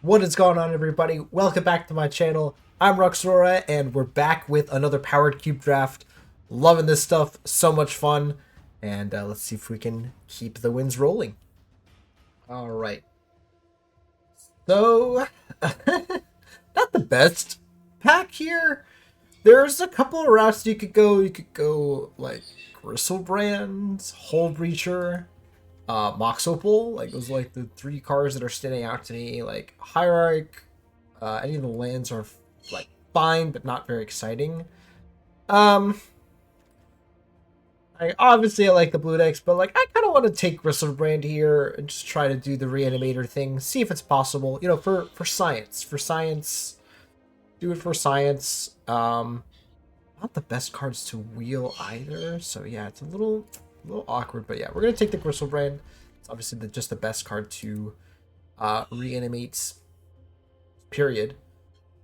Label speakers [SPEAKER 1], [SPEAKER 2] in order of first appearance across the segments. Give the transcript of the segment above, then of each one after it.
[SPEAKER 1] What is going on, everybody? Welcome back to my channel. I'm Ruxora, and we're back with another Powered Cube draft. Loving this stuff, so much fun. And let's see if we can keep the wins rolling. All right. So, not the best pack here. There's a couple of routes you could go. You could go like Gristlebrand, Hold Breacher, Mox Opal. Like those are like the three cards that are standing out to me. Like Hierarch, any of the lands are like fine, but not very exciting. Um, I like the blue decks, but like I kind of want to take Brand here and just try to do the Reanimator thing, see if it's possible. You know, for science, do it for science. Not the best cards to wheel either, so yeah, it's a little awkward. But yeah, we're gonna take the Brand. It's obviously just the best card to reanimate. Period.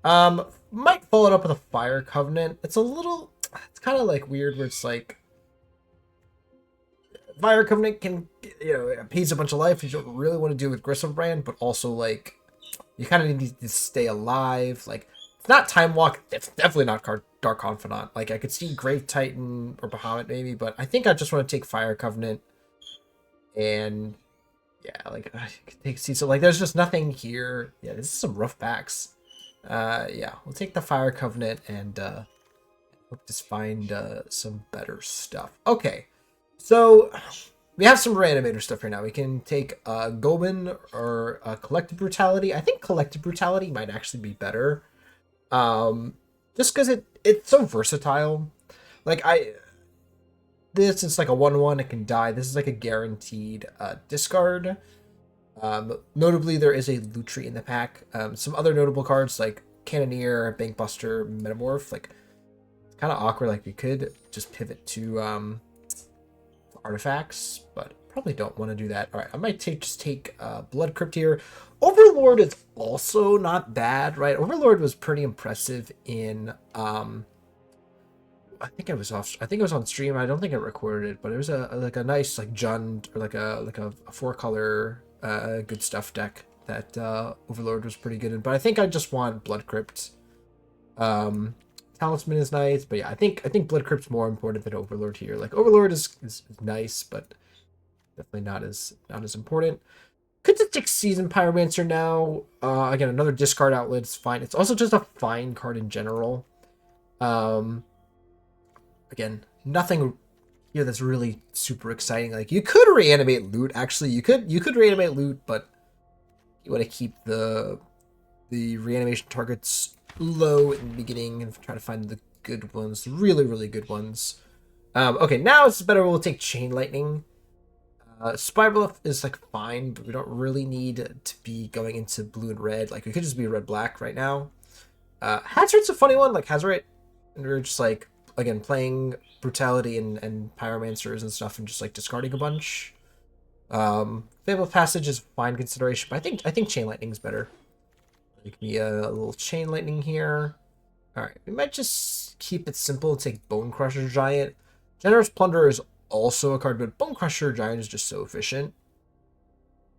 [SPEAKER 1] Might follow it up with a Fire Covenant. It's kind of like weird where it's like Fire Covenant can, appease a bunch of life, which you don't really want to do with Brand, but also like you kind of need to stay alive. Like it's not Time Walk. It's definitely not Dark Confidant. Like I could see Grave Titan or Bahamut maybe, but I think I just want to take Fire Covenant and yeah, like I could take see. So like there's just nothing here. Yeah, this is some rough backs. Yeah, we'll take the Fire Covenant and hope to find some better stuff. Okay, so we have some Reanimator stuff right now. We can take Goban or Collective Brutality. I think Collective Brutality might actually be better. Just because it's so versatile. Like this is like a 1/1. It can die. This is like a guaranteed discard. Notably, there is a Lutri in the pack. Some other notable cards like Cannoneer, Bankbuster, Metamorph. Like it's kind of awkward. Like we could just pivot to artifacts, but probably don't want to do that. All right, I might just take Blood Crypt here. Overlord is also not bad, right? Overlord was pretty impressive in I think it was off. I think it was on stream. I don't think it recorded it, but it was a nice like Jund or like a 4-color good stuff deck that Overlord was pretty good in. But I think I just want Blood Crypt. Talisman is nice, but yeah, I think Blood Crypt's more important than Overlord here. Like Overlord is nice, but definitely not as important. Could just take Season Pyromancer now. Again, another discard outlet is fine. It's also just a fine card in general. Again, nothing here that's really super exciting. Like you could reanimate Loot. Actually, you could reanimate Loot, but you want to keep the reanimation targets low in the beginning and try to find the good ones, the really good ones. Okay, now it's better. We'll take Chain Lightning. Spybluff is like fine, but we don't really need to be going into blue and red. Like we could just be red black right now. Hazard's a funny one. Like Hazard, and we're just like again playing Brutality and Pyromancers and stuff, and just like discarding a bunch. Fable Passage is a fine consideration, but I think Chain Lightning is better. Give me a little Chain Lightning here. All right, we might just keep it simple and take Bone Crusher Giant. Generous Plunder is also a card, but Bone Crusher Giant is just so efficient.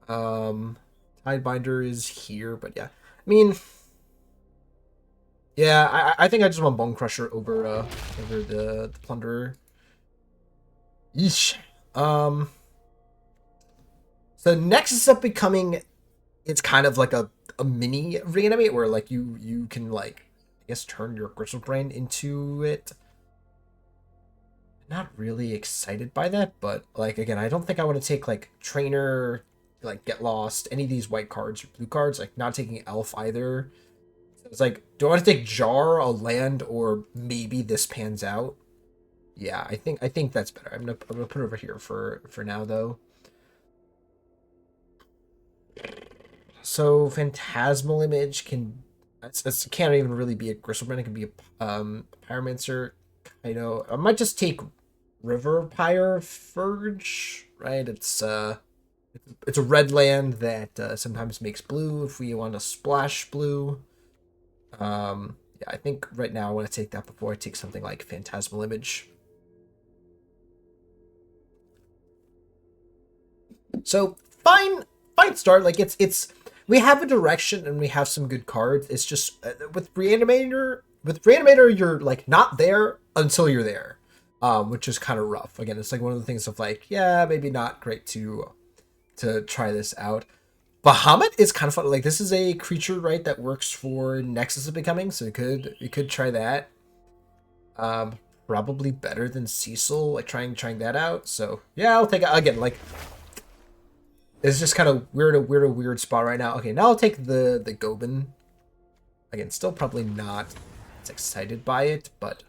[SPEAKER 1] Tidebinder is here, but yeah, I mean, yeah, I think I just want Bone Crusher over the Plunderer. Yeesh. So next is up becoming, it's kind of like a mini reanimate where like you can like I guess turn your Brand into it. Not really excited by that, but like again, I don't think I want to take like Trainer, like Get Lost, any of these white cards or blue cards. Like not taking Elf either. So it's like, do I want to take Jar, a land, or maybe this pans out? Yeah, I think that's better. I'm gonna put it over here for now though. So Phantasmal Image can't even really be a Gristlebrand. It can be a Pyromancer. I might just take River Pyre Verge, right? It's a red land that sometimes makes blue if we want to splash blue. Yeah, I think right now I want to take that before I take something like Phantasmal Image. So fine start. Like it's we have a direction and we have some good cards. It's just with Reanimator. With Reanimator, you're like not there until you're there, which is kind of rough. Again, it's like one of the things of like, yeah, maybe not great to try this out. Bahamut is kind of fun. Like this is a creature, right, that works for Nexus of Becoming, so you could try that. Probably better than Cecil, like trying that out. So yeah, I'll take it again. Like it's just kind of weird spot right now. Okay, now I'll take the Gobin. Again, still probably not as excited by it, but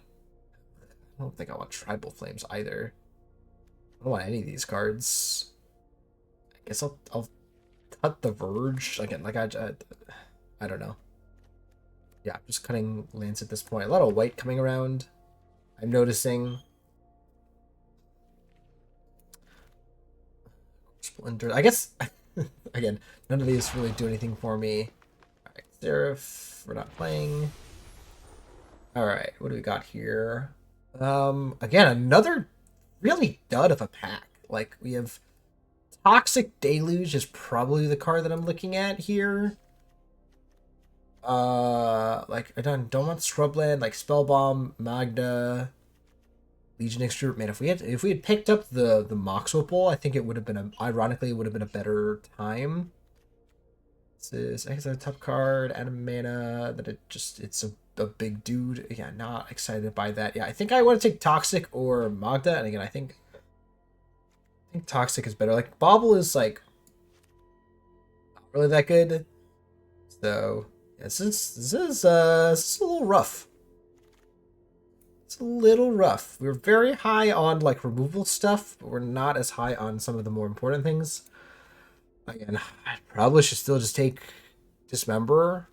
[SPEAKER 1] I don't think I want Tribal Flames either. I don't want any of these cards. I guess I'll cut the Verge again. Like I don't know. Yeah, just cutting lands at this point. A lot of white coming around. I'm noticing. Splinter. I guess again, none of these really do anything for me. All right, Seraph, we're not playing. All right, what do we got here? Again, another really dud of a pack. Like we have Toxic Deluge is probably the card that I'm looking at here. Like I don't want Scrubland, like Spellbomb, Magda, Legion Extrude. Man, if we had picked up the Mox Whipple, I think it would have been ironically it would have been a better time. This is I guess a tough card, add a mana, that it's a big dude. Yeah, not excited by that. Yeah, I think I want to take Toxic or Magda, and again I think Toxic is better. Like Bobble is like not really that good. So yeah, this is a little rough. It's a little rough. We're very high on like removal stuff, but we're not as high on some of the more important things. Again, I probably should still just take Dismember.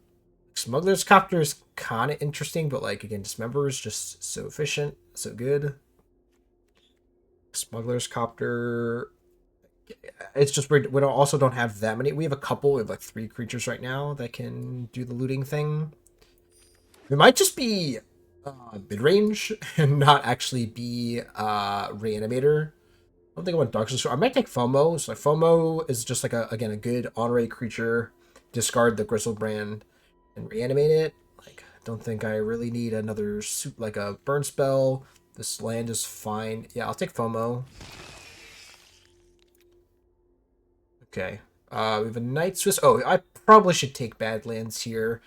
[SPEAKER 1] Smuggler's Copter is kind of interesting, but like again, Dismember is just so efficient, so good. Smuggler's Copter. It's just we also don't have that many. We have a couple. We have like 3 creatures right now that can do the looting thing. We might just be mid range and not actually be Reanimator. I don't think I want Dark Sister. I might take FOMO. So like, FOMO is just like a good honorary creature. Discard the Gristlebrand and reanimate it. Like I don't think I really need another like a burn spell. This land is fine. Yeah, I'll take FOMO. Okay. We have a Night Swiss. Oh, I probably should take Badlands here.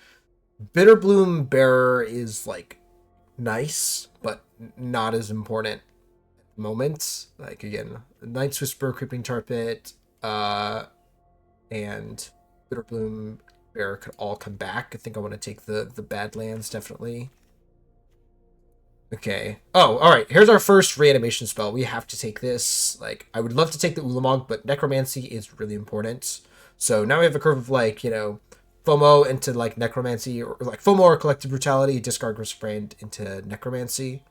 [SPEAKER 1] Bitterbloom Bearer is like nice, but not as important at the moment. Like again, Night Whisper, Creeping Tar Pit, and Bitterbloom Bearer could all come back. I think I want to take the Badlands definitely. Okay. Oh, all right. Here's our first reanimation spell. We have to take this. Like, I would love to take the Ulamog, but Necromancy is really important. So now we have a curve of like, you know, FOMO into like Necromancy, or like FOMO or Collective Brutality, discard Gristlebrand into Necromancy.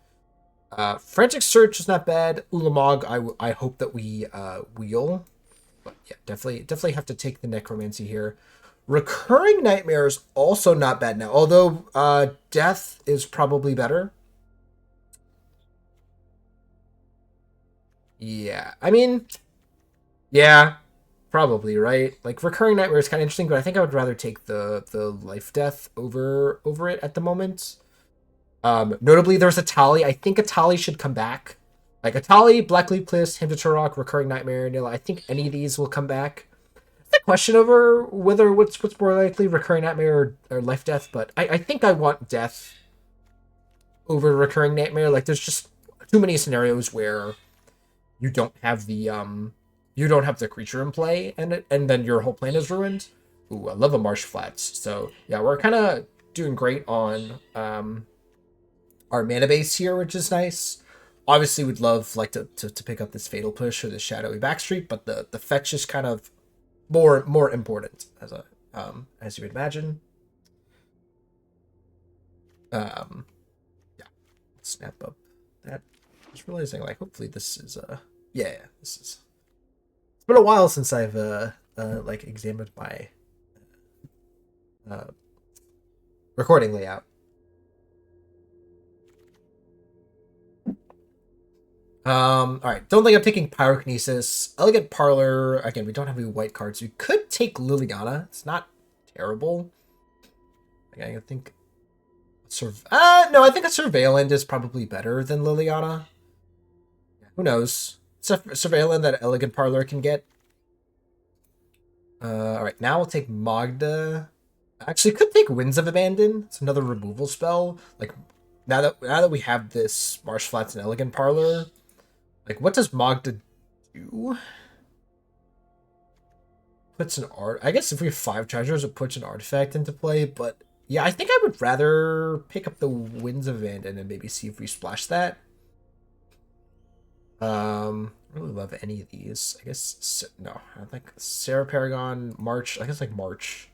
[SPEAKER 1] Frantic Search is not bad. Ulamog, I hope that we wheel. But yeah, definitely have to take the Necromancy here. Recurring Nightmare is also not bad now, although Death is probably better. Yeah, I mean, yeah, probably, right? Like Recurring Nightmare is kind of interesting, but I think I would rather take the Life Death over it at the moment. Notably, there's a Tali. I think a Tali should come back. Like a Tali, Blackleaf Cliffs, Hymn to Turok, Recurring Nightmare, Nilla. I think any of these will come back. It's a question over whether what's more likely, Recurring Nightmare or Life Death, but I think I want Death over Recurring Nightmare. Like there's just too many scenarios where you don't have the creature in play, and then your whole plan is ruined. Ooh, I love a Marsh Flats. So yeah, we're kind of doing great on our mana base here, which is nice. Obviously, we'd love like to pick up this Fatal Push or the Shadowy Backstreet, but the fetch is kind of more important as you would imagine. Yeah, snap up that. Just realizing, like, hopefully this is yeah, this is. It's been a while since I've like examined my recording layout. All right. Don't think I'm taking Pyrokinesis. Elegant Parlor. Again, we don't have any white cards. We could take Liliana. It's not terrible. Like, I think no, I think a Surveillant is probably better than Liliana. Who knows? Surveillant that Elegant Parlor can get. All right, now we'll take Magda. Actually, could take Winds of Abandon. It's another removal spell. Like now that we have this Marsh Flats and Elegant Parlor, like what does Magda do? Puts an art. I guess if we have 5 treasures, it puts an artifact into play. But yeah, I think I would rather pick up the Winds of Abandon and maybe see if we splash that. I really love any of these. I guess no. I think Sarah Paragon, March. I guess like March.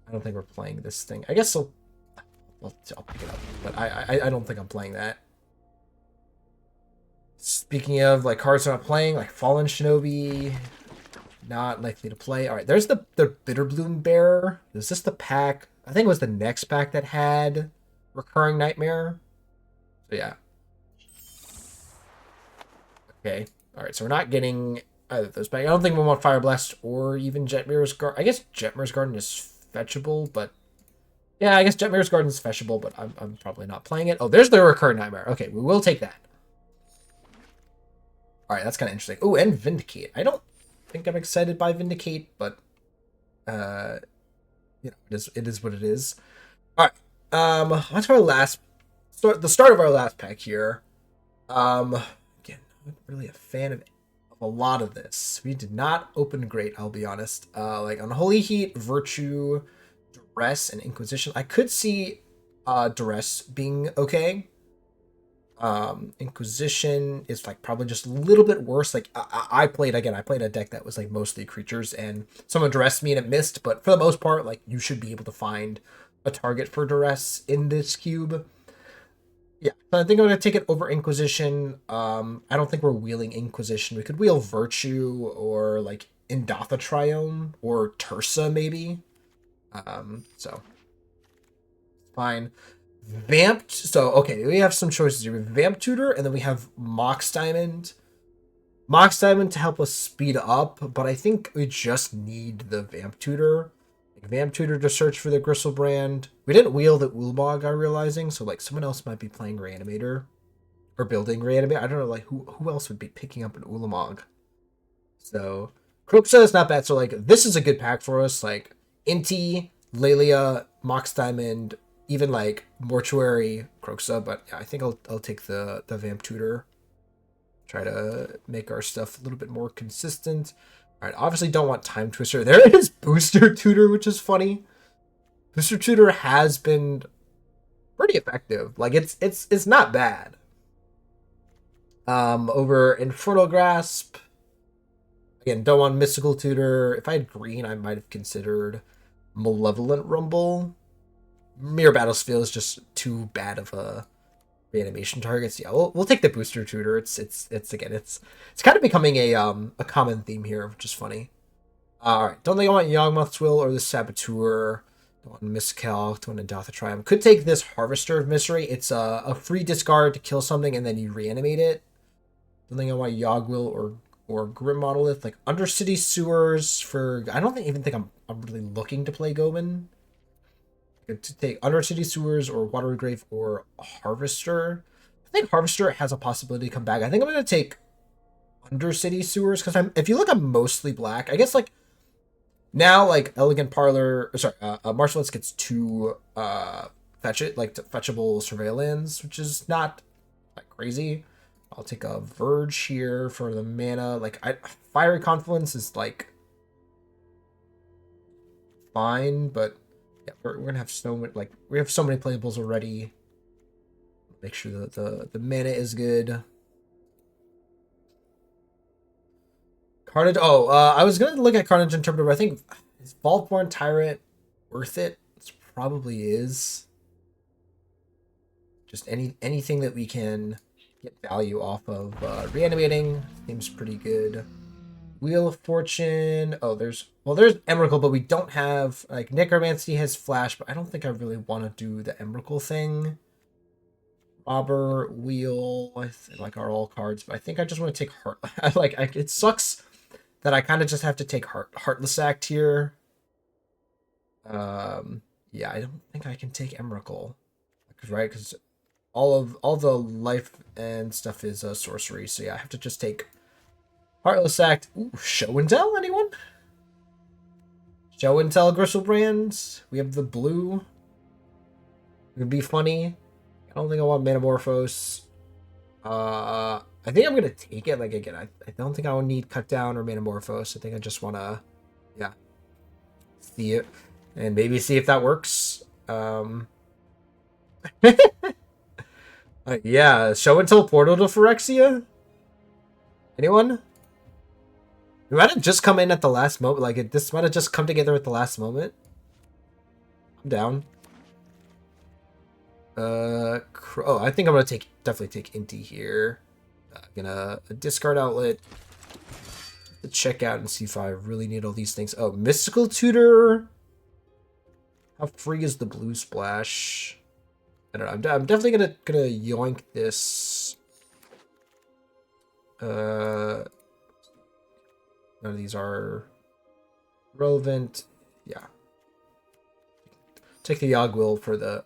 [SPEAKER 1] I don't think we're playing this thing. I guess I'll pick it up, but I don't think I'm playing that. Speaking of like cards I'm not playing, like Fallen Shinobi, not likely to play. All right, there's the Bitterbloom Bearer. Is this the pack? I think it was the next pack that had Recurring Nightmare. So yeah. Okay. All right, so we're not getting either of those back. I don't think we want Fire Blast or even Jetmir's Garden. I guess Jetmir's Garden is fetchable, but yeah, I guess Jetmir's Garden is fetchable, but I'm probably not playing it. Oh, there's the Recurring Nightmare. Okay, we will take that. All right, that's kind of interesting. Oh, and Vindicate. I don't think I'm excited by Vindicate, but you know, it is what it is. All right, on to our last the start of our last pack here. Again, not really a fan of a lot of this. We did not open great, I'll be honest. Like Unholy Heat, Virtue, Duress, and Inquisition. I could see Duress being okay. Inquisition is like probably just a little bit worse. Like I played a deck that was like mostly creatures, and someone Duress me and it missed, but for the most part, like you should be able to find a target for Duress in this cube. Yeah, so I think I'm gonna take it over Inquisition. I don't think we're wheeling Inquisition. We could wheel Virtue or like Indatha Triome or Tursa maybe. So fine. Vamped. So okay, we have some choices here. We have Vamp Tutor, and then we have Mox Diamond. Mox Diamond to help us speed up, but I think we just need the Vamp Tutor. Vamp Tutor to search for the Gristlebrand. We didn't wheel the Ulbog, I'm realizing, so like someone else might be playing Reanimator or building Reanimator. I don't know, like who else would be picking up an Ulamog. So Croxa is not bad. So like this is a good pack for us. Like Inti, Lelia, Mox Diamond, even like Mortuary, Croxa. But yeah, I think I'll take the Vamp Tutor. Try to make our stuff a little bit more consistent. All right, obviously don't want Time Twister. There is Booster Tutor, which is funny. Booster Tutor has been pretty effective. Like it's not bad. Over Infernal Grasp. Again, don't want Mystical Tutor. If I had green, I might have considered Malevolent Rumble. Mirror Battlefield is just too bad of a reanimation targets. Yeah, we'll take the Booster Tutor. It's kind of becoming a common theme here, which is funny. All right, don't think I want Yawgmoth's Will or the Saboteur. Don't want Miscal. Don't want Indatha Triumph. Could take this Harvester of Misery. It's a free discard to kill something and then you reanimate it. Don't think I want Yawgwill or Grim Monolith. Like Undercity Sewers for. I don't even think I'm really looking to play Goban. To take Undercity Sewers or Watery Grave or Harvester. I think Harvester has a possibility to come back. I think I'm going to take Undercity Sewers because if you look, I'm mostly black. I guess like now like Elegant Parlor, Marshallets gets 2 fetchable Surveillance, which is not like crazy. I'll take a Verge here for the mana. Like Fiery Confluence is like fine, but yeah, we're gonna have so many, like we have so many playables already. Make sure that the mana is good. Carnage. Oh, I was gonna look at Carnage Interpreter, but I think is Vaultborn Tyrant worth it? It probably is. Just anything that we can get value off of. Reanimating seems pretty good. Wheel of Fortune. Oh, there's Emrakul, but we don't have like Necromancy has Flash, but I don't think I really want to do the Emrakul thing. Robber, Wheel, like are all cards, but I think I just want to take Heart. It sucks that I kind of just have to take Heartless Act here. Yeah, I don't think I can take Emrakul, right? Because all the life and stuff is sorcery. So yeah, I have to just take Heartless Act. Ooh, Show and Tell, anyone? Show and Tell Gristlebrand. We have the blue. It would be funny. I don't think I want Manamorphose. I think I'm gonna take it. Like again, I don't think I will need Cut Down or Manamorphose. I think I just wanna, yeah, see it and maybe see if that works. Yeah, Show and Tell Portal to Phyrexia. Anyone? It might have just come in at the last moment. Like this might have just come together at the last moment. I'm down. Oh, I think I'm gonna definitely take Inti here. Gonna discard outlet to check out and see if I really need all these things. Oh, Mystical Tutor. How free is the blue splash? I don't know. I'm definitely gonna yoink this. None of these are relevant. Yeah. Take the Yogwill for the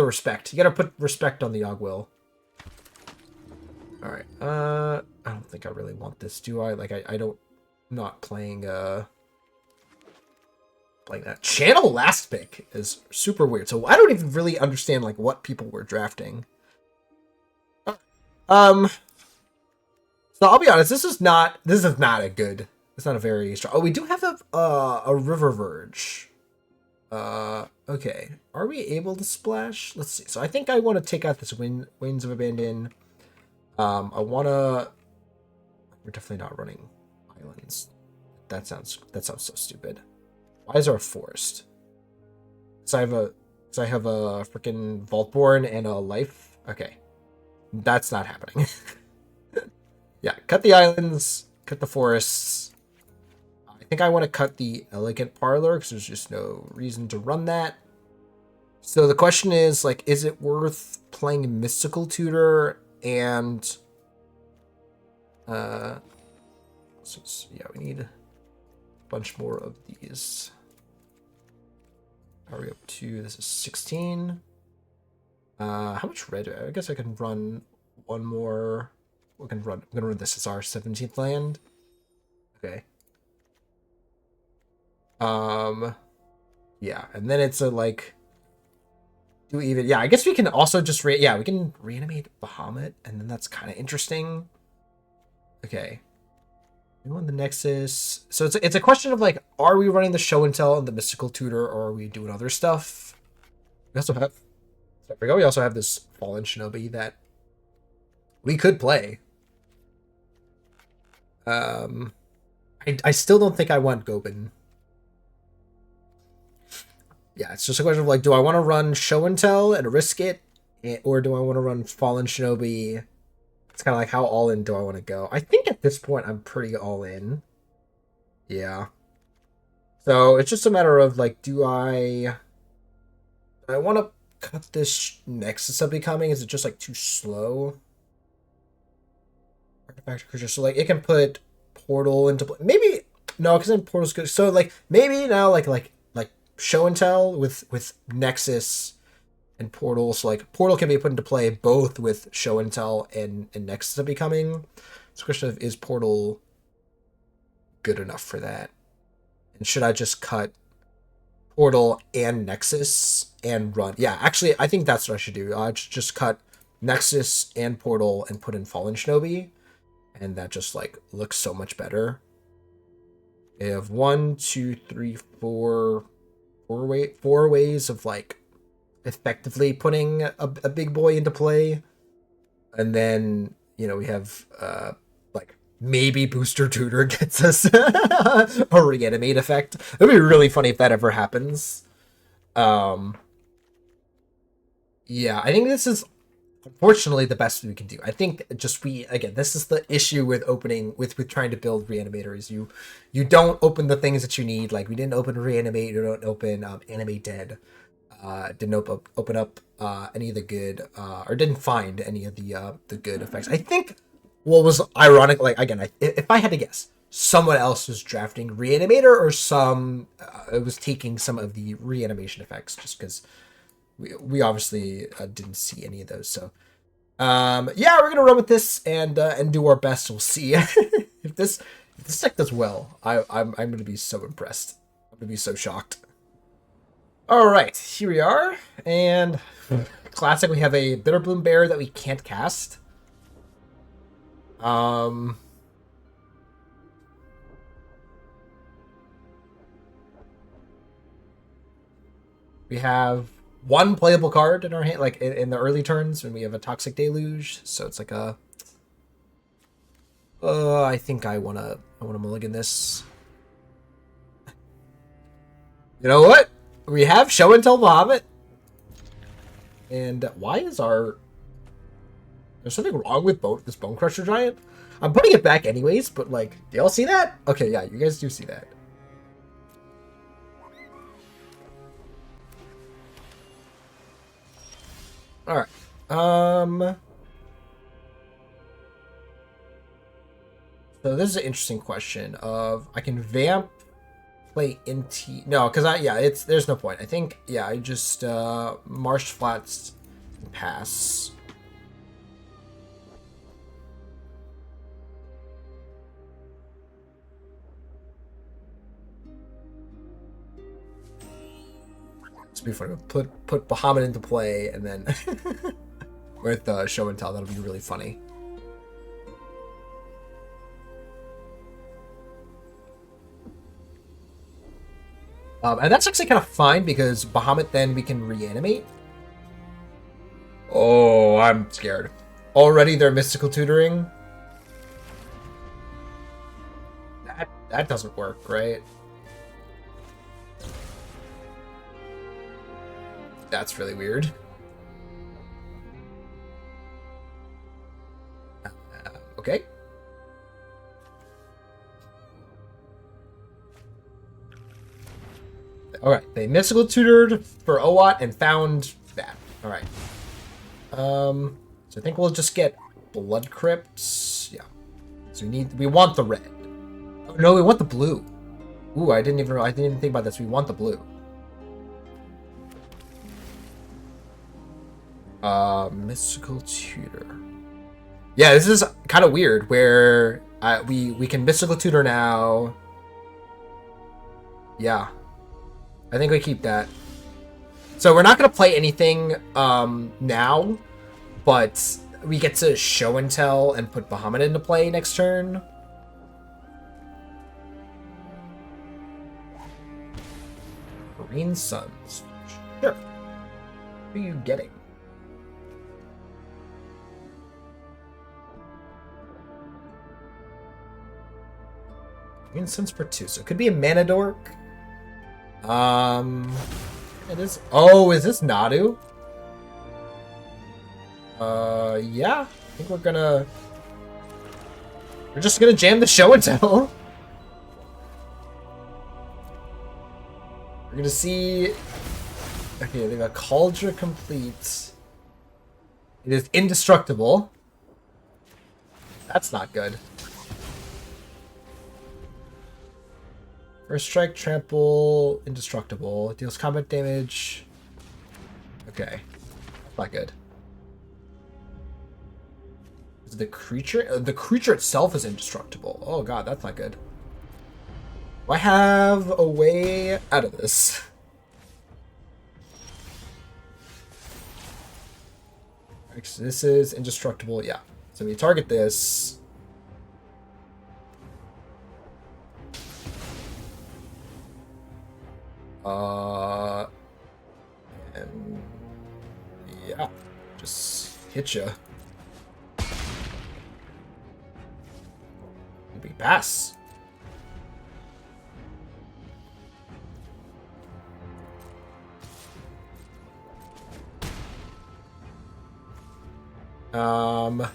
[SPEAKER 1] respect. You gotta put respect on the Yogwill. All right. I don't think I really want this, do I? Like I don't. I'm not playing that. Channel last pick is super weird. So I don't even really understand like what people were drafting. So I'll be honest. This is not a good. It's not a very strong. Oh, we do have a River Verge. Okay. Are we able to splash? Let's see. So I think I want to take out this Winds of Abandon. I want to... We're definitely not running islands. That sounds so stupid. Why is there a forest? So I have a freaking Vaultborn and a life. Okay. That's not happening. Yeah, cut the islands, cut the forests. I think I want to cut the Elegant Parlor because there's just no reason to run that. So the question is, like, is it worth playing Mystical Tutor and... yeah, we need a bunch more of these. Are we up to... This is 16. How much red do I have? I guess I can run one more... I'm gonna run this as our 17th land. Okay. Yeah, and then it's a like... Yeah, I guess we can also just we can reanimate Bahamut, and then that's kind of interesting. Okay. We want the Nexus. So it's a question of like, are we running the Show and Tell and the Mystical Tutor, or are we doing other stuff? We also have we also have this Fallen Shinobi that we could play. I still don't think I want Gobin. Yeah, it's just a question of like, do I want to run Show and Tell and risk it, or do I want to run Fallen Shinobi? It's kind of like, how all in do I want to go? I think at this point I'm pretty all in. Yeah. So it's just a matter of like, do I want to cut this Nexus of Becoming? Is it just like too slow? Artifact creature. So like it can put Portal into play. Maybe no, because then Portal's good. So like maybe now like Show and Tell with Nexus and Portal. So like Portal can be put into play both with Show and Tell and Nexus of Becoming. It's a question of, is Portal good enough for that? And should I just cut Portal and Nexus and run? Yeah, actually I think that's what I should do. I just cut Nexus and Portal and put in Fallen Shinobi, and that just like looks so much better. We have 1, 2, 3, 4 ways of like effectively putting a big boy into play. And then, you know, we have like maybe Booster Tutor gets us a reanimate effect. It'd be really funny if that ever happens. Yeah, I think this is unfortunately the best we can do. I think just this is the issue with opening with trying to build Reanimator is you don't open the things that you need. Like we didn't open Reanimate, you don't open Animate Dead, didn't open up any of the good or didn't find any of the good effects. I think what was ironic, like again, if I had to guess, someone else was drafting Reanimator, or it was taking some of the reanimation effects, just because we obviously didn't see any of those. So yeah, we're gonna run with this and do our best. We'll see if this deck does well. I'm gonna be so impressed. I'm gonna be so shocked. All right, here we are, and classic. We have a Bitterbloom Bear that we can't cast. We have one playable card in our hand, like in the early turns when we have a Toxic Deluge. So it's like a. I think I wanna mulligan this. You know what? We have Show and Tell Bahamut. And why is there's something wrong with this Bone Crusher Giant? I'm putting it back anyways, but like, do y'all see that? Okay, yeah, you guys do see that. All right. So this is an interesting question of I can vamp, play NT. No, because there's no point. I think I just Marsh Flats and pass. It's be funny. Put Bahamut into play and then with Show and Tell. That'll be really funny. And that's actually kind of fine because Bahamut then we can reanimate. Oh, I'm scared. Already they're mystical tutoring. That doesn't work, right? That's really weird. Okay. Alright, they mystical tutored for Owat and found that. Alright. So I think we'll just get Blood Crypts. Yeah. So we want the red. Oh no, we want the blue. Ooh, I didn't even think about this. We want the blue. Mystical tutor. Yeah, this is kind of weird where we can mystical tutor now. Yeah. I think we keep that. So we're not going to play anything now, but we get to Show and Tell and put Bahamut into play next turn. Green Suns. Sure. What are you getting? Green Suns for 2. So it could be a Mana Dork. It is. Oh, is this Nadu? Yeah. I think we're just gonna jam the Show and Tell. We're gonna see. Okay, they got Cauldron complete. It is indestructible. That's not good. First strike, trample, indestructible. Deals combat damage. Okay. Not good. Is the creature? The creature itself is indestructible. Oh god, that's not good. Do I have a way out of this? So this is indestructible, yeah. So we target this. And yeah, just hit ya. We pass. Oh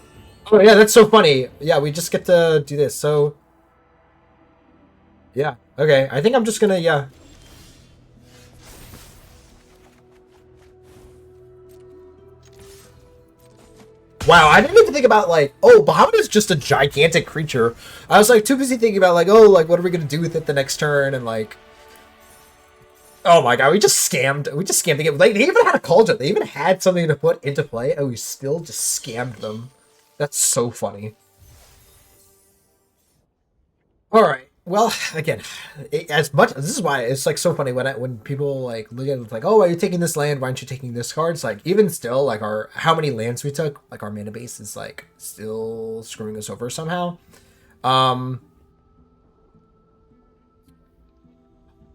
[SPEAKER 1] yeah, that's so funny. Yeah, we just get to do this. So yeah, okay. I think I'm just gonna Wow, I didn't even think about, like, oh, Bahamut is just a gigantic creature. I was, like, too busy thinking about, like, oh, like, what are we going to do with it the next turn, and, like... Oh my god, we just scammed the game. Like, they even had a cauldron. They even had something to put into play, and we still just scammed them. That's so funny. Alright. Well, again, this is why it's like so funny when people like look at it like, oh, why are you taking this land? Why aren't you taking this card? It's like, even still, like, how many lands we took, like, our mana base is like still screwing us over somehow.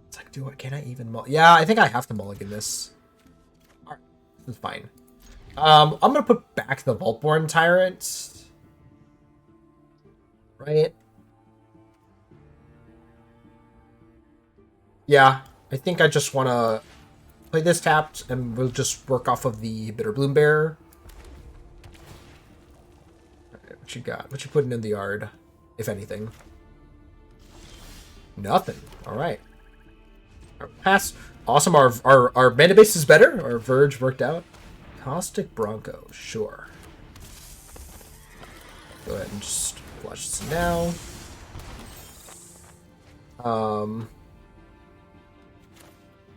[SPEAKER 1] It's like, can I even yeah, I think I have to mulligan this. Alright, this is fine. I'm gonna put back the Vaultborn Tyrant. Right? Yeah, I think I just want to play this tapped, and we'll just work off of the Bitterbloom Bear. Right, what you got? What you putting in the yard, if anything? Nothing. All right. Pass. Awesome. Our mana base is better. Our Verge worked out. Caustic Bronco. Sure. Go ahead and just flush this now.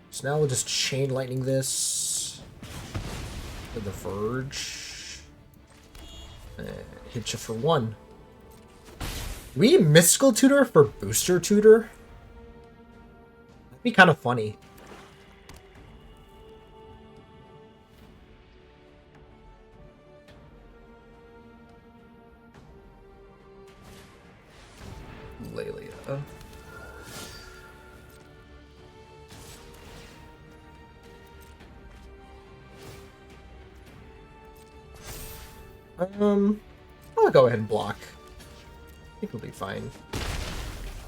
[SPEAKER 1] So now we'll just Chain Lightning this with the Verge. And hit you for 1. We Mystical Tutor for Booster Tutor? That'd be kind of funny. Lelia. I'll go ahead and block. I think we'll be fine.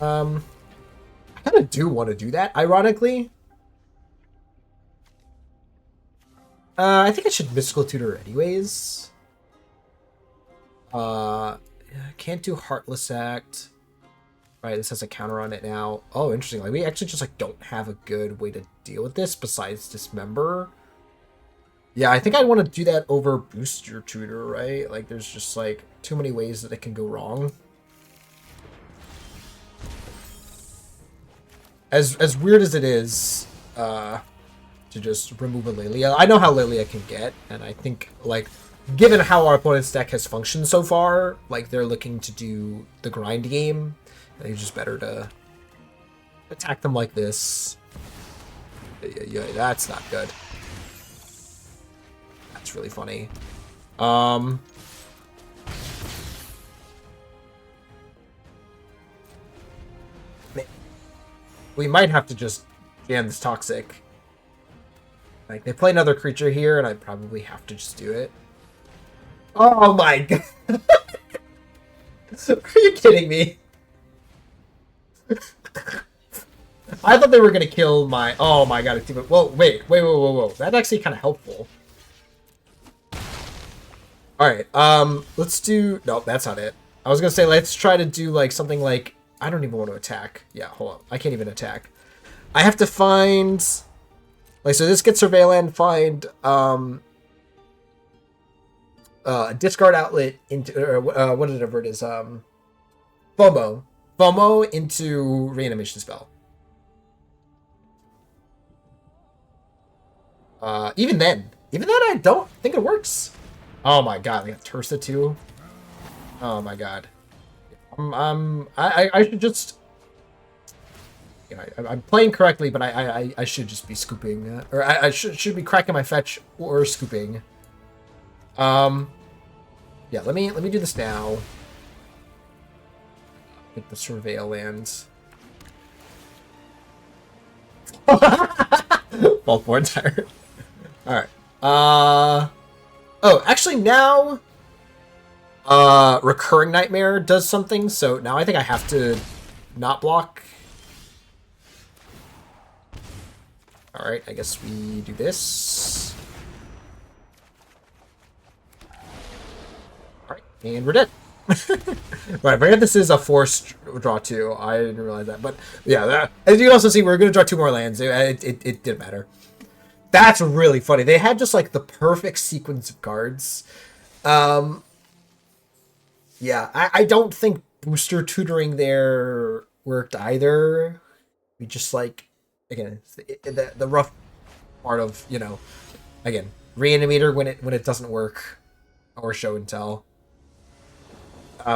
[SPEAKER 1] I kind of do want to do that, ironically. I think I should Mystical Tutor anyways. Can't do Heartless Act. Right, this has a counter on it now. Oh, interesting. Like, we actually just, like, don't have a good way to deal with this besides Dismember. Yeah, I think I want to do that over Booster Tutor, right? Like, there's just, like, too many ways that it can go wrong. As weird as it is, to just remove a Lelia. I know how Lelia can get, and I think, like, given how our opponent's deck has functioned so far, like, they're looking to do the grind game. I think it's just better to attack them like this. Yeah, that's not good. That's really funny. We might have to just jam this Toxic. Like, they play another creature here, and I probably have to just do it. Oh my god! Are you kidding me? I thought they were gonna kill my... Oh my god, it's even... Whoa, whoa. That's actually kind of helpful. Alright, let's do... No, that's not it. I was gonna say, let's try to do, like, something like... I don't even want to attack. Yeah, hold on. I can't even attack. I have to find... Like, so this gets Surveilland, find, discard outlet into... whatever it is, FOMO. FOMO into Reanimation Spell. Even then I don't think it works. Oh my god, we got Tursa too. Oh my god. I should just... Yeah, I'm playing correctly, but I should just be scooping, or I should be cracking my fetch or scooping. Yeah, let me do this now. Get the Surveil lands. Vaultborn Tyrant. Alright. Oh, actually now Recurring Nightmare does something, so now I think I have to not block. Alright, I guess we do this. Alright, and we're dead. Right, I forget this is a forced draw too. I didn't realize that, but yeah, as you can also see, we're going to draw 2 more lands. It didn't matter. That's really funny. They had just like the perfect sequence of cards. Um, yeah, I don't think booster tutoring there worked either. We just like, again, it's the rough part of, you know, again, Reanimator when it doesn't work, or show and tell.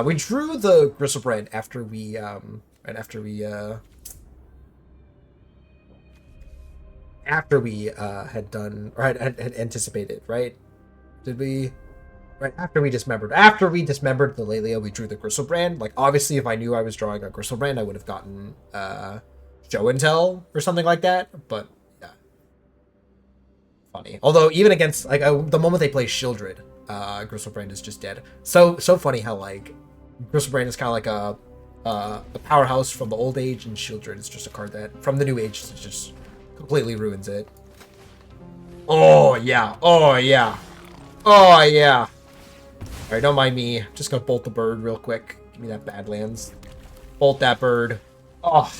[SPEAKER 1] We drew the Gristlebrand after we right after we had done, or had anticipated, right? Did we? Right after we dismembered the Lelia, we drew the Gristlebrand. Like, obviously, if I knew I was drawing a Gristlebrand, I would have gotten show and tell or something like that. But yeah, funny. Although even against like the moment they play Shieldred, Gristlebrand is just dead. So funny how like Gristlebrand is kind of like a powerhouse from the old age, and Shieldred is just a card that from the new age just completely ruins it. Oh yeah, oh yeah, oh yeah. Alright, don't mind me. Just gonna bolt the bird real quick. Give me that Badlands. Bolt that bird. Oh.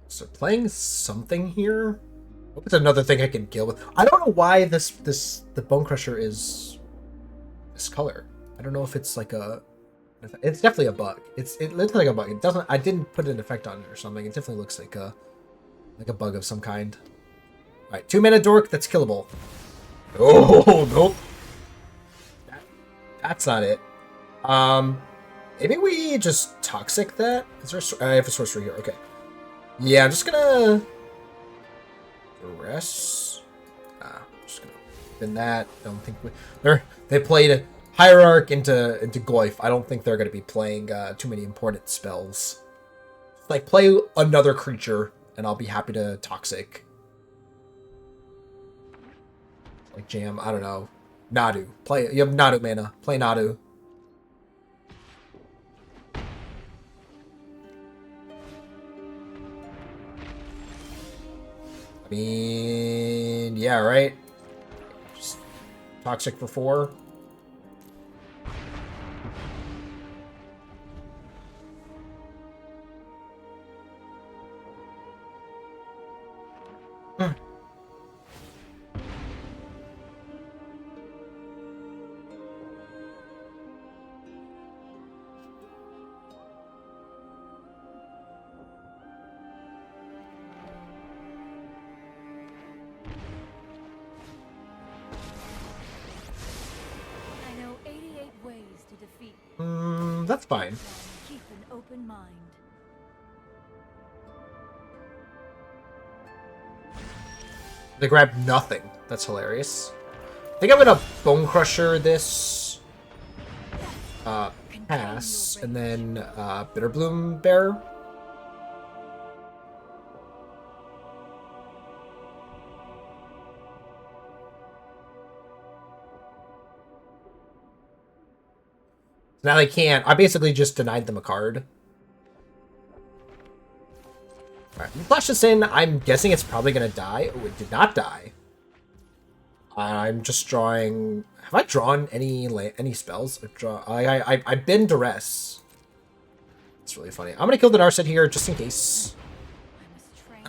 [SPEAKER 1] So playing something here? Hope it's another thing I can deal with. I don't know why the Bone Crusher is this color. I don't know if it's like a... It's definitely a bug. It looks like a bug. It doesn't... I didn't put an effect on it or something. It definitely looks like a bug of some kind. Alright, 2-mana Dork. That's killable. Oh, nope. That's not it. Maybe we just Toxic that? Is there I have a sorcery here. Okay. Yeah, I'm just gonna... Duress? I'm just gonna spin that. I don't think they played Hierarch into Goyf. I don't think they're gonna be playing too many important spells. Like, play another creature, and I'll be happy to Toxic. Like, jam, I don't know. Nadu. You have Nadu mana. Play Nadu. I mean, yeah, right? Just Toxic for 4. That's fine.
[SPEAKER 2] Keep an open mind.
[SPEAKER 1] They grabbed nothing. That's hilarious. I think I'm gonna Bone Crusher this. Pass, and then Bitterbloom Bear. Now they can't. I basically just denied them a card. Alright, flash this in. I'm guessing it's probably gonna die. Oh, it did not die. I'm just drawing... Have I drawn any spells? I've been Duress. It's really funny. I'm gonna kill the Narset here just in case.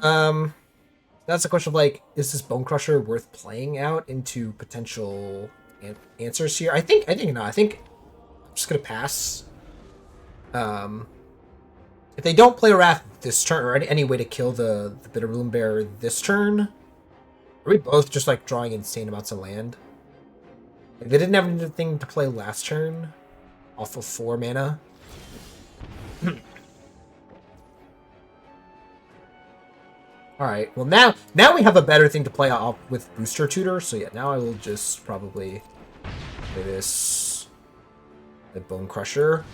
[SPEAKER 1] That's a question of like, is this Bone Crusher worth playing out into potential answers here? I think not. I think I'm just gonna pass. If they don't play Wrath this turn, or any way to kill the Bitterbloom Bear this turn, are we both just like drawing insane amounts of land? Like, they didn't have anything to play last turn off of 4 mana. Alright, well now we have a better thing to play off with Booster Tutor, so yeah, now I will just probably play this. The Bone Crusher.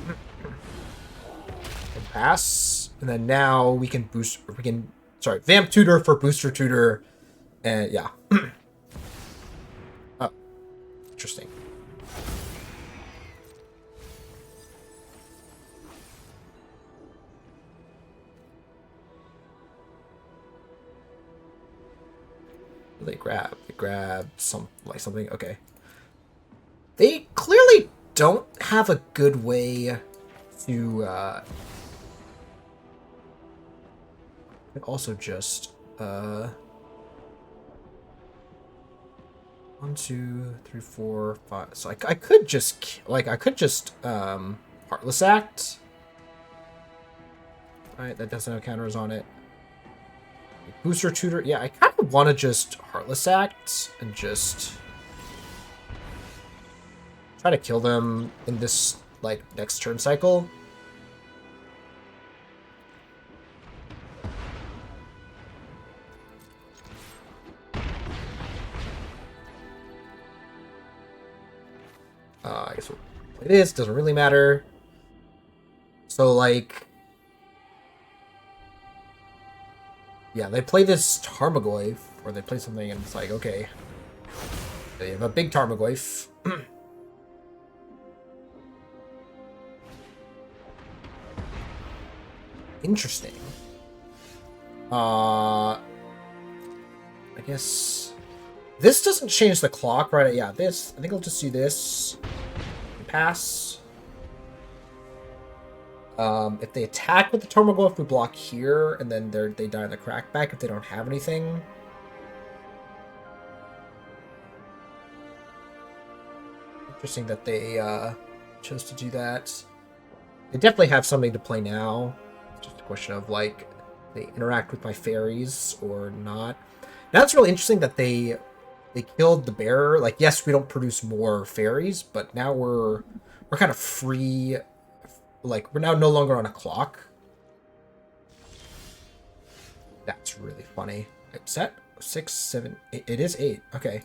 [SPEAKER 1] And pass. And then now we can Vamp Tutor for Booster Tutor. And yeah. Oh. Interesting. They grab. They grab something. Okay. They clearly don't have a good way to. Also just 1, 2, 3, 4, 5. So I could just Heartless Act. Right, that doesn't have counters on it. Booster Tutor. Yeah, I kind of want to just Heartless Act and just try to kill them in this like next turn cycle. I guess we'll play this. Doesn't really matter. So like, yeah, they play this Tarmogoyf, or they play something, and it's like, okay, they have a big Tarmogoyf. Interesting. I guess this doesn't change the clock, right? Yeah, this. I think I'll just do this. Pass. If they attack with the Tarmogoyf, we block here, and then they die in the crackback if they don't have anything. Interesting that they chose to do that. They definitely have something to play now. It's just a question of like they interact with my fairies or not. Now it's really interesting that they killed the bearer. Like, yes, we don't produce more fairies, but now we're kind of free. Like, we're now no longer on a clock. That's really funny. Is that 6, 7, 8? It is 8. Okay.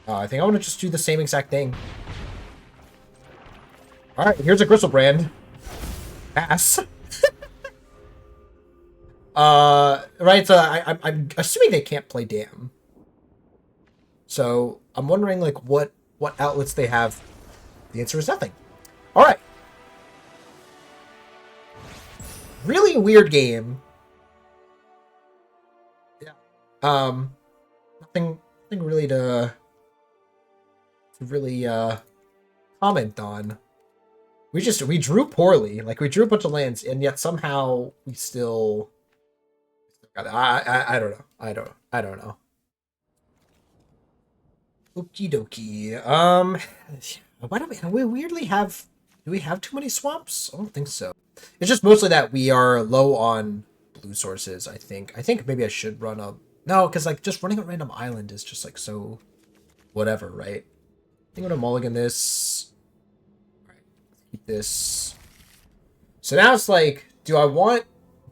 [SPEAKER 1] I think I want to just do the same exact thing. Alright, here's a Gristlebrand. Pass. Right, so I'm assuming they can't play Dam. So, I'm wondering, like, what outlets they have. The answer is nothing. Alright. Really weird game. Yeah. Nothing really to really comment on. We drew poorly. Like, we drew a bunch of lands, and yet somehow we still got it. I don't know. I don't know. Okie dokie. Why do we weirdly have? Do we have too many swamps? I don't think so. It's just mostly that we are low on blue sources. I think maybe I should run a no, because like just running a random island is just like so whatever, right? I think I'm gonna mulligan this. All right, keep this. So now it's like, do I want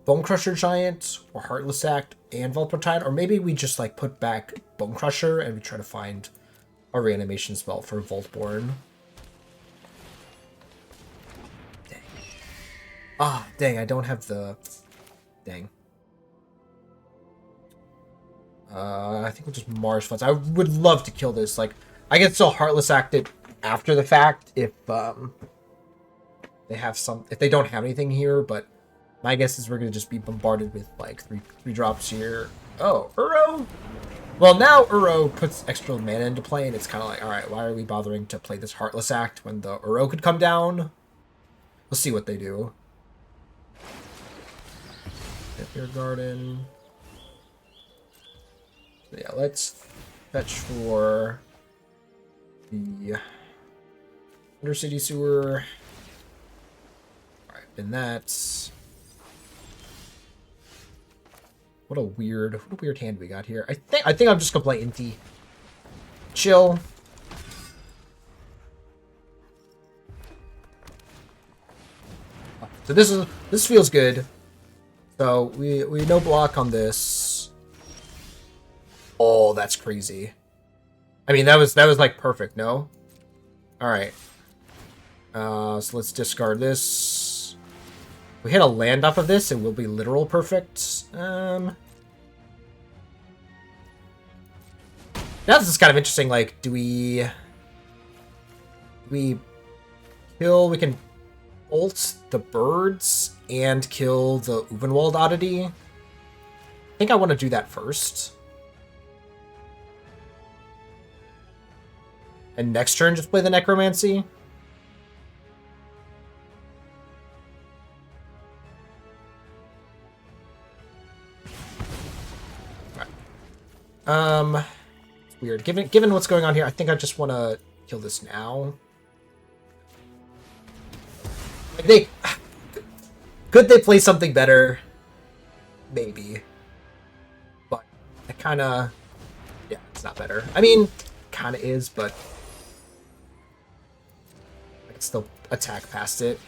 [SPEAKER 1] Bone Crusher Giant or Heartless Act and Volpatine, or maybe we just like put back Bone Crusher and we try to find a reanimation spell for Voltborn. Dang. Ah, dang, I don't have the... Dang. I think we'll just Mars Funds. I would love to kill this. Like, I can still Heartless Act it after the fact if they have some... If they don't have anything here, but my guess is we're going to just be bombarded with, like, three drops here. Oh, Uro! Well, now Uro puts extra mana into play, and it's kind of like, alright, why are we bothering to play this Heartless Act when the Uro could come down? We'll see what they do. Your Garden. So yeah, let's fetch for the Undercity Sewer. Alright, and that's... What a weird hand we got here. I think I'm just gonna play Inti. Chill. So this feels good. So we no block on this. Oh, that's crazy. I mean that was like perfect, no? Alright. So let's discard this. If we hit a land off of this, it will be literal perfect. Now this is kind of interesting. Like, do we kill? We can ult the birds and kill the Ubenwald oddity. I think I want to do that first. And next turn, just play the Necromancy. It's weird. Given what's going on here, I think I just want to kill this now. Like could they play something better? Maybe. But I kind of, yeah, it's not better. I mean, kind of is, but I can still attack past it.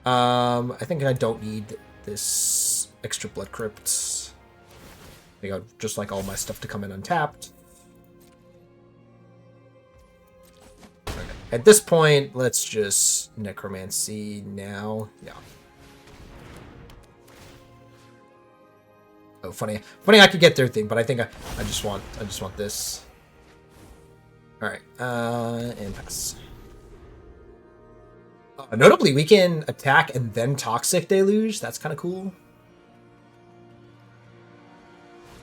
[SPEAKER 1] I think I don't need this extra Blood Crypt. I think I'd just like all my stuff to come in untapped. Okay. At this point, let's just Necromancy now. Yeah. Oh, funny I could get their thing, but I think I just want this. All right, and pass. Notably, we can attack and then Toxic Deluge. That's kind of cool.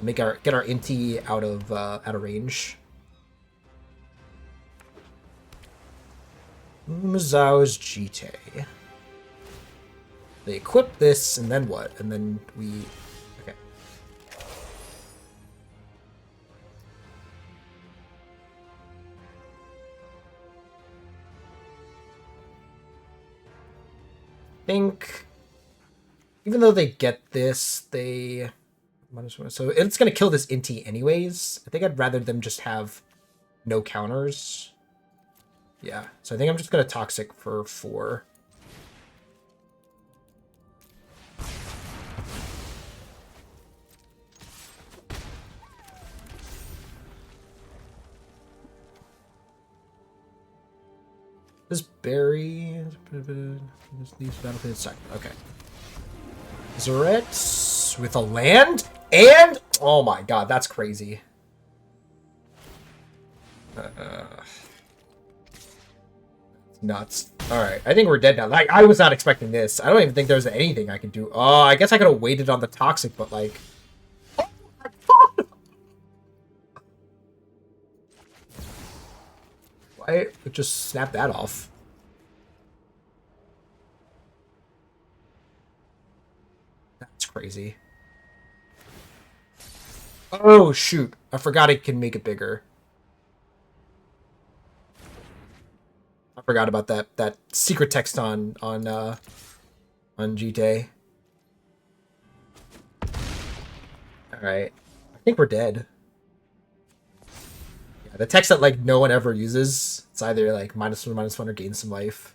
[SPEAKER 1] Get our Inti out of range. Umezawa's Jite. They equip this, and then what? And then we. Okay. I think even though they get this, they so it's gonna kill this Inti anyways. I think I'd rather them just have no counters. Yeah, so I think I'm just gonna Toxic for 4. This berry just leaves battlefield second. Okay. Zaret with a land and oh my god, that's crazy. Nuts. All right, I think we're dead now. Like I was not expecting this. I don't even think there's anything I could do. Oh, I guess I could have waited on the Toxic, but like. Oh my god! Why just snap that off? That's crazy. Oh shoot! I forgot it can make it bigger. I forgot about that secret text on GTA. All right, I think we're dead. Yeah, the text that like no one ever uses. It's either like -1/-1 or gain some life.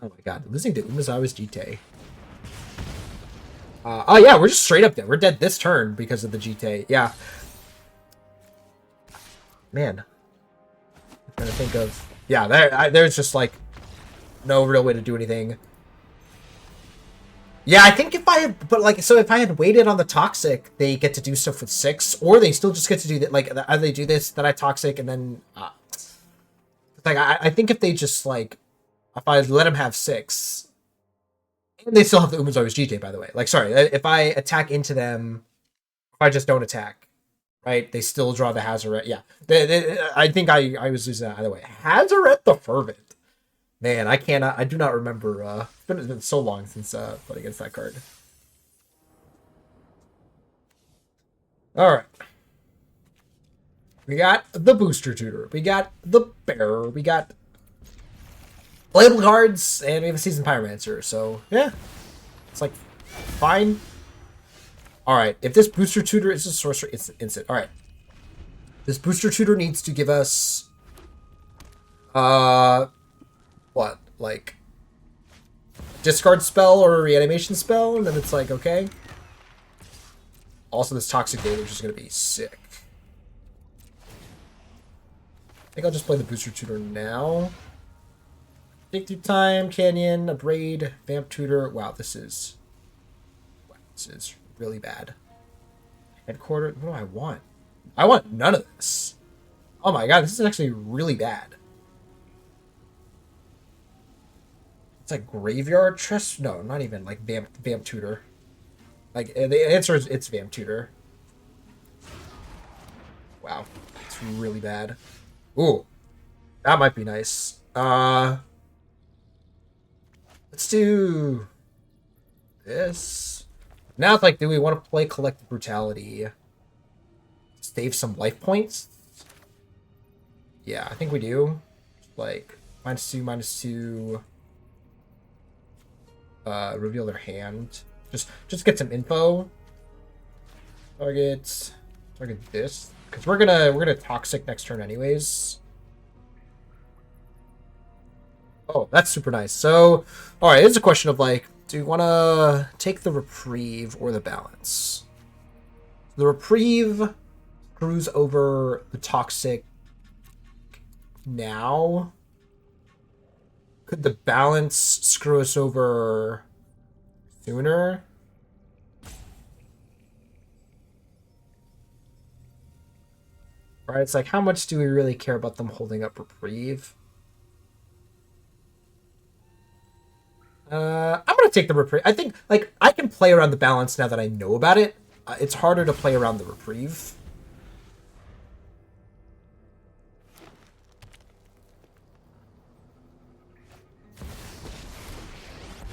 [SPEAKER 1] Oh my god, losing to Umezawa's GTA. Oh yeah, we're just straight up dead. We're dead this turn because of the GTA. Yeah. Man, I'm trying to think of. Yeah, there's just like no real way to do anything. Yeah, I think if I had, but like, so if I had waited on the Toxic, they get to do stuff with 6, or they still just get to do that. Like, either they do this, then I Toxic, and then, like, I think if they just like, if I let them have 6, and they still have the Umezawa's GT, by the way. Like, sorry, if I attack into them, if I just don't attack. Right, they still draw the Hazaret. Yeah, I think I was losing that either way. Hazaret the Fervent, man, I do not remember. It's been so long since playing against that card. All right, we got the Booster Tutor, we got the Bearer, we got playable cards, and we have a Seasoned Pyromancer. So yeah, it's like fine. Alright, if this Booster Tutor is a sorcerer, it's instant. Alright. This Booster Tutor needs to give us... what? Like... discard spell or a reanimation spell, and then it's like, okay. Also, this Toxic Deluge is going to be sick. I think I'll just play the Booster Tutor now. Dig through time, Canyon, Abrade, Vamp Tutor. Wow, this is really bad. Headquarter. What do I want? I want none of this. Oh my god, this is actually really bad. It's like Graveyard Trust? No, not even. Like Vamp Tutor. Like, the answer is it's Vamp Tutor. Wow. It's really bad. Ooh, that might be nice. Let's do this. Now it's like, do we want to play Collective Brutality? Save some life points? Yeah, I think we do. Like, -2, -2. Reveal their hand. Just get some info. Target this. Because we're gonna toxic next turn anyways. Oh, that's super nice. So, alright, it's a question of like, do you wanna take the reprieve or the balance? The reprieve screws over the toxic now. Could the balance screw us over sooner? Right, it's like, how much do we really care about them holding up reprieve? I'm gonna take the reprieve. I think, like, I can play around the balance now that I know about it. It's harder to play around the reprieve.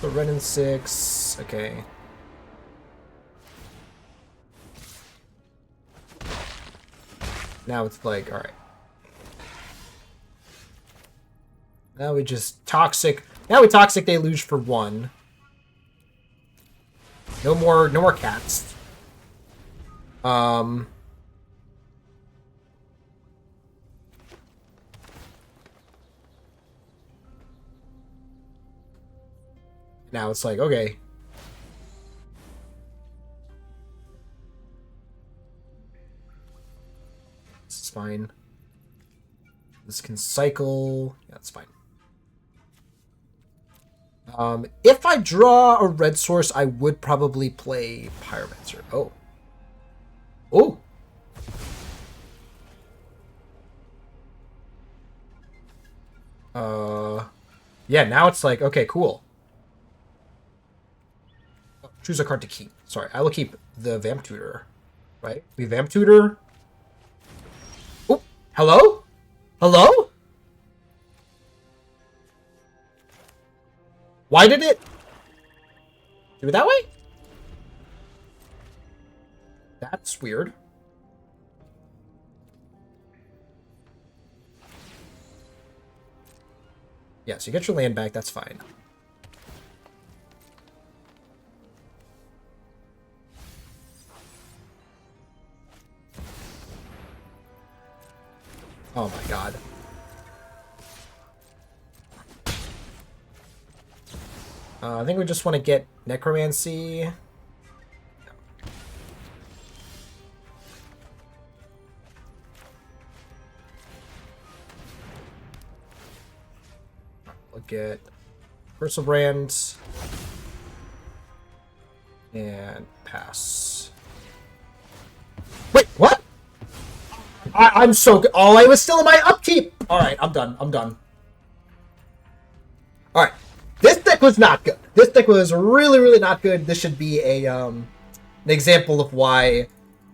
[SPEAKER 1] The Ren and 6. Okay. Now it's like, alright. Now we just toxic. Now we toxic deluge for 1. No more cats. Now it's like, okay. This is fine. This can cycle. Yeah, that's fine. If I draw a red source, I would probably play Pyromancer. Oh. Oh! Yeah, now it's like, okay, cool. Oh, choose a card to keep. Sorry, I will keep the Vamp Tutor. Right? We Vamp Tutor. Oh! Hello? Hello? Why did it do it that way? That's weird. Yeah, so you get your land back, that's fine. Oh my god. I think we just want to get Necromancy. We'll get Brand and pass. Wait, what? I'm so good. Oh, I was still in my upkeep. All right, I'm done. I'm done. All right. This deck was not good. This deck was really, really not good. This should be a an example of why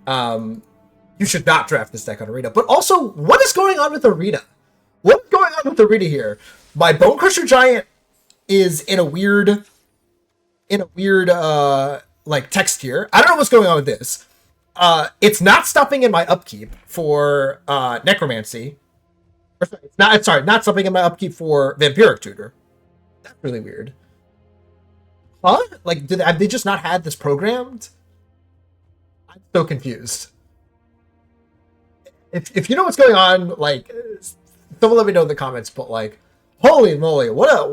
[SPEAKER 1] you should not draft this deck on Arena. But also, what is going on with Arena? What's going on with Arena here? My Bone Crusher Giant is in a weird like text here. I don't know what's going on with this. It's not stopping in my upkeep for Necromancy. It's not stopping in my upkeep for Vampiric Tutor. That's really weird. Huh? Like, have they just not had this programmed? I'm so confused. If you know what's going on, like, someone let me know in the comments. But like, holy moly, what a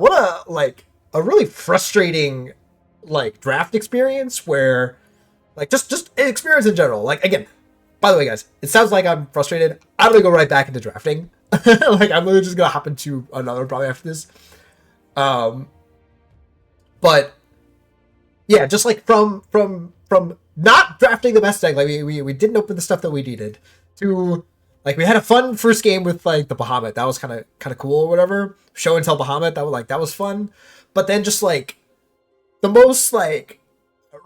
[SPEAKER 1] like a really frustrating like draft experience where, like, just experience in general. Like, again, by the way, guys, it sounds like I'm frustrated. I'm gonna go right back into drafting. Like, I'm literally just gonna hop into another probably after this. But yeah, just like from not drafting the best deck, like we didn't open the stuff that we needed, to like we had a fun first game with like the Bahamut. That was kind of cool or whatever. Show and tell Bahamut, that was fun. But then just like the most like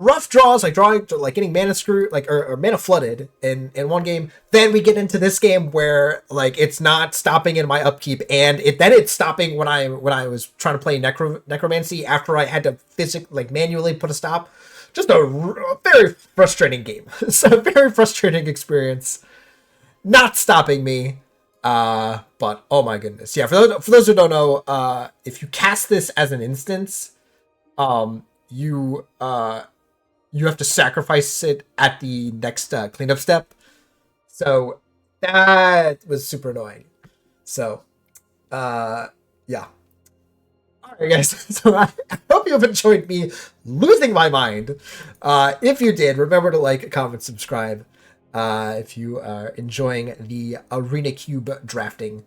[SPEAKER 1] rough draws, like drawing, like getting mana screwed, like or mana flooded in one game. Then we get into this game where like it's not stopping in my upkeep, and it's stopping when I was trying to play necromancy after I had to manually put a stop. Just a very frustrating game. It's a very frustrating experience. Not stopping me. But oh my goodness, yeah. For those who don't know, if you cast this as an instance, you have to sacrifice it at the next cleanup step. So that was super annoying. So, yeah. All right, guys. So I hope you have enjoyed me losing my mind. If you did, remember to like, comment, subscribe. If you are enjoying the Arena Cube drafting,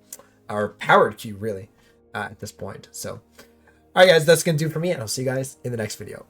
[SPEAKER 1] or Powered Cube, really, at this point. So, all right, guys, that's going to do it for me, and I'll see you guys in the next video.